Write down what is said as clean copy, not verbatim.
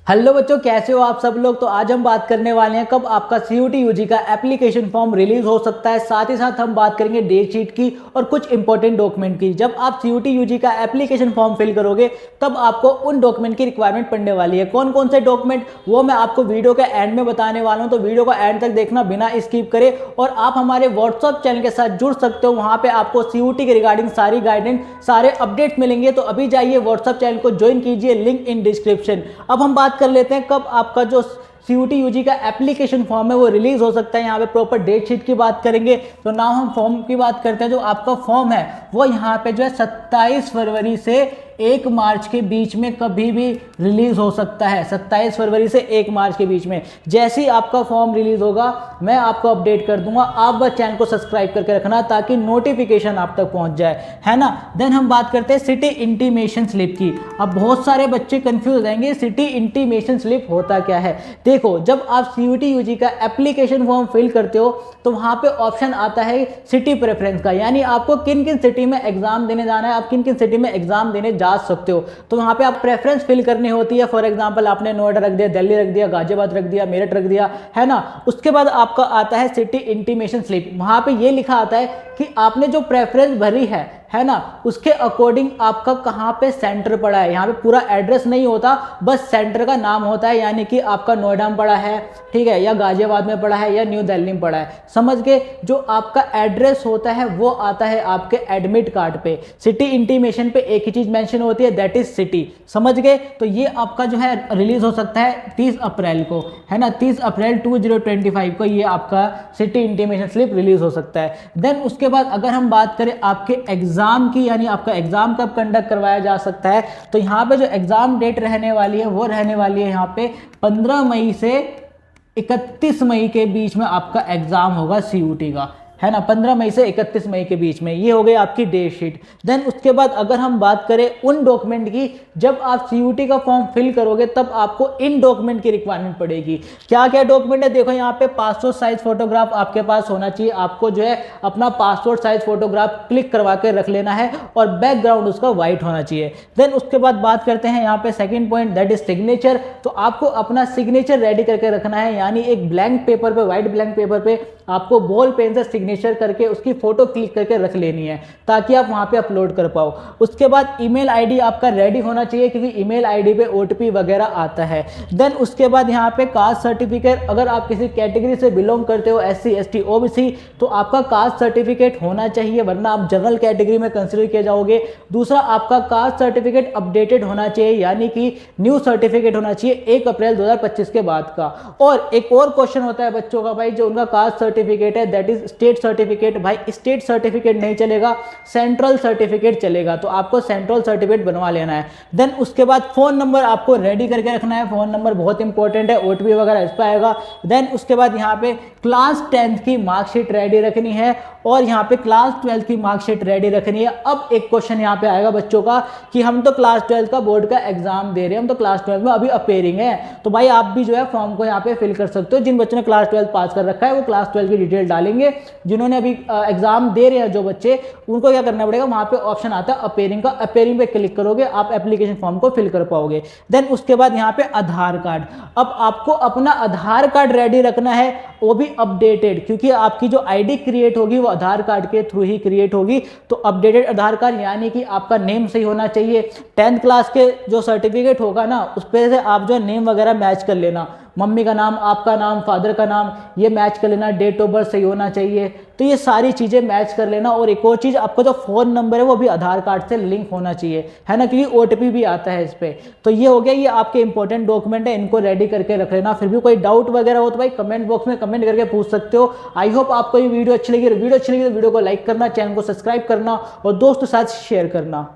Hello बच्चों, कैसे हो आप सब लोग। तो आज हम बात करने वाले हैं कब आपका CUET UG का एप्लीकेशन फॉर्म रिलीज हो सकता है। साथ ही साथ हम बात करेंगे डेट शीट की और कुछ इंपॉर्टेंट डॉक्यूमेंट की। जब आप CUET UG का एप्लीकेशन फॉर्म फिल करोगे तब आपको उन डॉक्यूमेंट की रिक्वायरमेंट पड़ने वाली है। कौन कौन से डॉक्यूमेंट, वो मैं आपको वीडियो के एंड में बताने वाला हूँ। तो वीडियो को एंड तक देखना बिना स्किप करे। और आप हमारे व्हाट्सअप चैनल के साथ जुड़ सकते हो, वहाँ पे आपको CUET के रिगार्डिंग सारी गाइडेंस, सारे अपडेट मिलेंगे। तो अभी जाइए व्हाट्सअप चैनल को ज्वाइन कीजिए, लिंक इन डिस्क्रिप्शन। अब हम बात कर लेते हैं कब आपका जो CUET UG का एप्लीकेशन फॉर्म है वो रिलीज हो सकता है। यहाँ पे प्रॉपर डेट शीट की बात करेंगे। तो नाउ हम फॉर्म की बात करते हैं। जो आपका फॉर्म है वो यहाँ पे जो है 27 फरवरी से 1 मार्च के बीच में कभी भी रिलीज हो सकता है। 27 फरवरी से 1 मार्च के बीच में जैसे ही आपका फॉर्म रिलीज होगा मैं आपको अपडेट कर दूंगा। आप बस चैनल को सब्सक्राइब करके रखना ताकि नोटिफिकेशन आप तक पहुंच जाए, है ना। देन हम बात करते हैं सिटी इंटीमेशन स्लिप की। अब बहुत सारे बच्चे कंफ्यूज हो जाएंगे, सिटी इंटीमेशन स्लिप होता क्या है। देखो, जब आप CUET UG का एप्लीकेशन फॉर्म फिल करते हो तो वहां पे ऑप्शन आता है सिटी प्रेफरेंस का, यानी आपको किन किन सिटी में एग्जाम देने जाना है, आप किन किन सिटी में एग्जाम देने जा सकते हो। तो वहां पे आप प्रेफरेंस फिल करनी होती है। फॉर एग्जांपल आपने नोएडा रख दिया, दिल्ली रख दिया, गाजियाबाद रख दिया, मेरठ रख दिया, है ना। उसके बाद आपका आता है सिटी इंटीमेशन स्लिप। वहां पे ये लिखा आता है कि आपने जो प्रेफरेंस भरी है ना, उसके अकॉर्डिंग आपका कहाँ पे सेंटर पड़ा है। यहाँ पे पूरा एड्रेस नहीं होता, बस सेंटर का नाम होता है, यानी कि आपका नोएडा में पड़ा है, ठीक है, या गाजियाबाद में पड़ा है, या न्यू दिल्ली में पड़ा है। समझ गए। जो आपका एड्रेस होता है वो आता है आपके एडमिट कार्ड पे। सिटी इंटीमेशन पे एक ही चीज मेंशन होती है, दैट इज सिटी। समझ गए। तो ये आपका जो है रिलीज हो सकता है 30 अप्रैल को, है ना। 30 अप्रैल 2025 को ये आपका सिटी इंटीमेशन स्लिप रिलीज हो सकता है। देन उसके बाद अगर हम बात करें आपके एग्जाम की, यानी आपका एग्जाम कब कंडक्ट करवाया जा सकता है, तो यहाँ पे जो एग्जाम डेट रहने वाली है वो रहने वाली है यहाँ पे 15 मई से 31 मई के बीच में आपका एग्जाम होगा CUET का, है ना। 15 मई से 31 मई के बीच में ये हो गई आपकी डेट शीट। देन उसके बाद अगर हम बात करें उन डॉक्यूमेंट की, जब आप CUET का फॉर्म फिल करोगे तब आपको इन डॉक्यूमेंट की रिक्वायरमेंट पड़ेगी। क्या क्या डॉक्यूमेंट है, देखो यहाँ पे पासपोर्ट साइज फोटोग्राफ आपके पास होना चाहिए। आपको जो है अपना पासपोर्ट साइज फोटोग्राफ क्लिक करवा के रख लेना है और बैकग्राउंड उसका व्हाइट होना चाहिए। देन उसके बाद बात करते हैं यहाँ पे second point, that is signature. तो आपको अपना सिग्नेचर रेडी करके रखना है, यानी एक ब्लैंक पेपर पे, व्हाइट ब्लैंक पेपर पे आपको बॉल पेन से सिग्नेचर करके उसकी फोटो क्लिक करके रख लेनी है ताकि आप वहां पे अपलोड कर पाओ। उसके बाद ईमेल आईडी आपका रेडी होना चाहिए, क्योंकि ईमेल आईडी पे OTP वगैरह आता है। देन उसके बाद यहाँ पे कास्ट सर्टिफिकेट, अगर आप किसी कैटेगरी से बिलोंग करते हो, SC ST OBC, तो आपका कास्ट सर्टिफिकेट होना चाहिए, वरना आप जनरल कैटेगरी में कंसिडर किए जाओगे। दूसरा, आपका कास्ट सर्टिफिकेट अपडेटेड होना चाहिए, यानी कि न्यू सर्टिफिकेट होना चाहिए 1 अप्रैल 2025 के बाद का। और एक और क्वेश्चन होता है बच्चों का, भाई जो उनका कास्ट सर्टिफिकेट है दैट इज स्टेट सर्टिफिकेट। भाई स्टेट सर्टिफिकेट नहीं चलेगा, सेंट्रल सर्टिफिकेट चलेगा, तो आपको सेंट्रल सर्टिफिकेट बनवा लेना है। देन उसके बाद फोन नंबर आपको रेडी करके रखना है, फोन नंबर बहुत इंपॉर्टेंट है, OTP वगैरह इस पर आएगा। देन उसके बाद यहाँ पे क्लास 10th की मार्कशीट रेडी रखनी है और यहाँ पे क्लास 12th की मार्कशीट रेडी रखनी है। अब एक क्वेश्चन यहाँ पे आएगा बच्चों का कि हम तो क्लास 12th का बोर्ड का एग्जाम दे रहे हैं, हम तो क्लास 12th में अभी अपेयरिंग है, तो भाई आप भी जो है फॉर्म को यहाँ पे फिल कर सकते हो। जिन बच्चों ने क्लास 12th पास कर रखा है वो क्लास 12 की डिटेल डालेंगे। जिन्होंने अभी एग्जाम दे रहे हैं जो बच्चे, उनको क्या करना पड़ेगा, वहां पे ऑप्शन आता है अपेयरिंग का, अपेयरिंग पे क्लिक करोगे आप एप्लीकेशन फॉर्म को फिल कर पाओगे। देन उसके बाद यहाँ पे आधार कार्ड। अब आपको अपना आधार कार्ड रेडी रखना है, वो भी अपडेटेड, क्योंकि आपकी जो ID क्रिएट होगी वो आधार कार्ड के थ्रू ही क्रिएट होगी। तो अपडेटेड आधार कार्ड, यानी कि आपका नेम सही होना चाहिए। 10th क्लास के जो सर्टिफिकेट होगा ना, उस पर से आप जो नेम वगैरह मैच कर लेना, मम्मी का नाम, आपका नाम, फादर का नाम, ये मैच कर लेना। डेट ऑफ बर्थ सही होना चाहिए। तो ये सारी चीज़ें मैच कर लेना। और एक और चीज़, आपका जो फ़ोन नंबर है वो भी आधार कार्ड से लिंक होना चाहिए, है ना, क्योंकि OTP भी आता है इस पर। तो ये हो गया, ये आपके इंपॉर्टेंट डॉक्यूमेंट है, इनको रेडी करके रख लेना। फिर भी कोई डाउट वगैरह हो तो भाई कमेंट बॉक्स में कमेंट करके पूछ सकते हो। आई होप आपको ये वीडियो अच्छी लगी। वीडियो अच्छी लगी तो वीडियो को लाइक करना, चैनल को सब्सक्राइब करना और दोस्तों के साथ शेयर करना।